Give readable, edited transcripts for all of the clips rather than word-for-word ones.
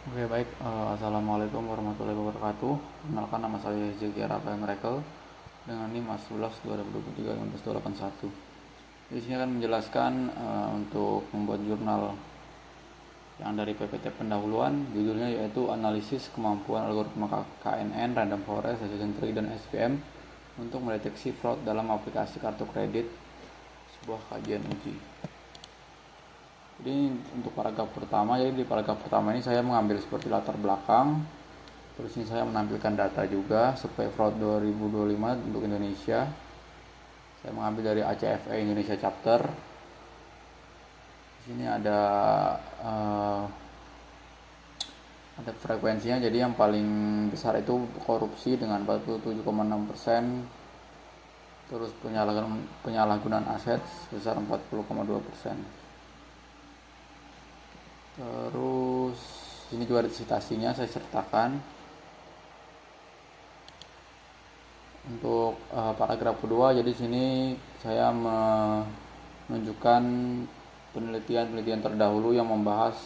Oke baik, Assalamualaikum warahmatullahi wabarakatuh. Kenalkan, nama saya Zeki Rafael Merekel dengan NIM 11 2023 satu. Di sini akan menjelaskan untuk membuat jurnal yang dari PPT pendahuluan, judulnya yaitu analisis kemampuan algoritma KNN, Random Forest, Decision Tree, dan SVM untuk mendeteksi fraud dalam aplikasi kartu kredit, sebuah kajian uji. Jadi untuk paragraf pertama, jadi di paragraf pertama ini saya mengambil seperti latar belakang. Terus ini saya menampilkan data juga survei fraud 2025 untuk Indonesia. Saya mengambil dari ACFE Indonesia chapter. Di sini uh, ada frekuensinya. Jadi yang paling besar itu korupsi dengan 47,6%. Terus penyalahgunaan aset sebesar 40,2%. Terus ini juga ada citasinya saya sertakan. Untuk paragraf kedua, jadi sini saya menunjukkan penelitian terdahulu yang membahas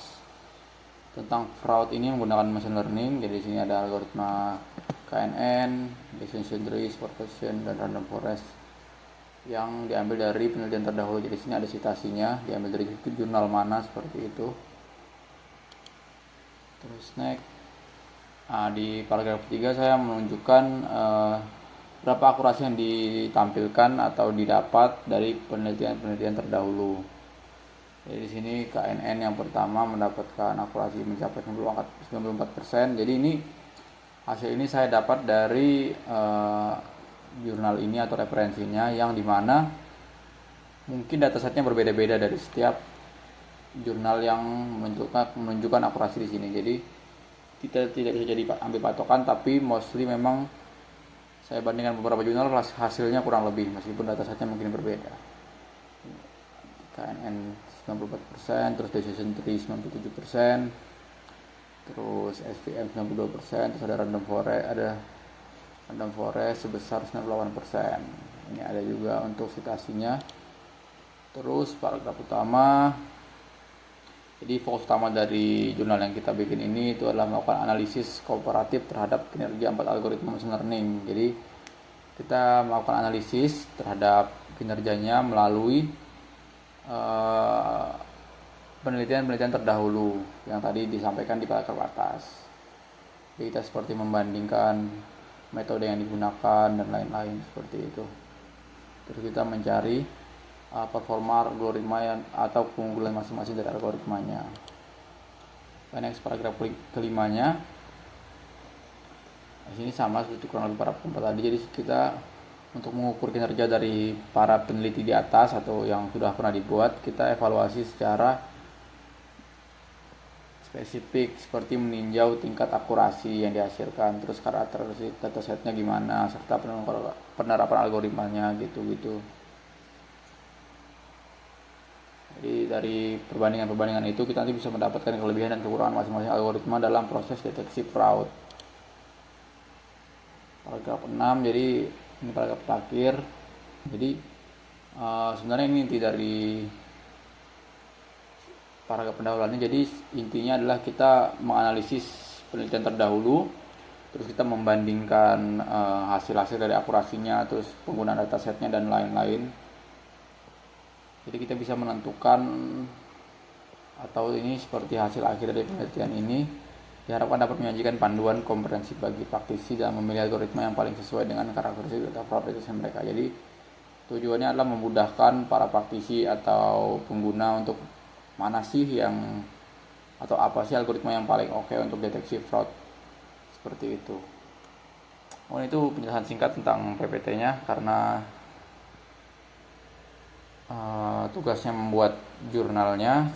tentang fraud ini menggunakan machine learning. Jadi di sini ada algoritma KNN, Decision Tree, Supervision, dan Random Forest yang diambil dari penelitian terdahulu. Jadi di sini ada citasinya, diambil dari jurnal mana seperti itu. Terus next, di paragraf 3 saya menunjukkan berapa akurasi yang ditampilkan atau didapat dari penelitian terdahulu. Jadi di sini KNN yang pertama mendapatkan akurasi mencapai 94%. Jadi ini hasil ini saya dapat dari jurnal ini atau referensinya, yang dimana mungkin datasetnya berbeda-beda dari setiap jurnal yang menunjukkan akurasi di sini. Jadi kita tidak bisa jadi ambil patokan, tapi mostly memang saya bandingkan beberapa jurnal, hasilnya kurang lebih meskipun datasetnya mungkin berbeda. KNN 94%, terus Decision Tree 97%, terus SVM 92%, terus ada Random Forest sebesar 98%. Ini ada juga untuk citasinya. Terus paragraf utama, jadi fokus utama dari jurnal yang kita bikin ini itu adalah melakukan analisis komparatif terhadap kinerja 4 algoritma machine learning. Jadi kita melakukan analisis terhadap kinerjanya melalui penelitian terdahulu yang tadi disampaikan di paragraf atas. Jadi kita seperti membandingkan metode yang digunakan dan lain-lain seperti itu. Terus kita mencari performa algoritma atau keunggulan masing-masing dari algoritmanya. Next, paragraf kelimanya, di sini sama seperti kurang lebih paragraf keempat tadi. Jadi kita untuk mengukur kinerja dari para peneliti di atas atau yang sudah pernah dibuat, kita evaluasi secara spesifik seperti meninjau tingkat akurasi yang dihasilkan, terus karakteristik datasetnya gimana, serta penerapan algoritmanya gitu-gitu. Jadi dari perbandingan itu kita nanti bisa mendapatkan kelebihan dan kekurangan masing-masing algoritma dalam proses deteksi fraud. Paragraf 6, jadi ini paragraf terakhir. Jadi sebenarnya ini inti dari paragraf pendahuluannya. Jadi intinya adalah kita menganalisis penelitian terdahulu, terus kita membandingkan hasil-hasil dari akurasinya, terus penggunaan datasetnya dan lain-lain. Jadi kita bisa menentukan, atau ini seperti hasil akhir dari penelitian ini diharapkan dapat menyajikan panduan komprehensif bagi praktisi dalam memilih algoritma yang paling sesuai dengan karakteristik data fraud mereka. Jadi tujuannya adalah memudahkan para praktisi atau pengguna untuk mana sih yang atau apa sih algoritma yang paling oke untuk deteksi fraud seperti itu. Itu penjelasan singkat tentang PPT-nya, karena tugasnya membuat jurnalnya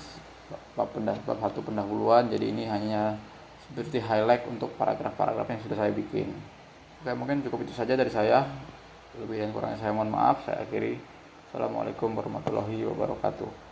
bab satu pendahuluan. Jadi ini hanya seperti highlight untuk paragraf-paragraf yang sudah saya bikin. Oke, mungkin cukup itu saja dari saya. Lebih dan kurangnya saya mohon maaf. Saya akhiri. Assalamualaikum warahmatullahi wabarakatuh.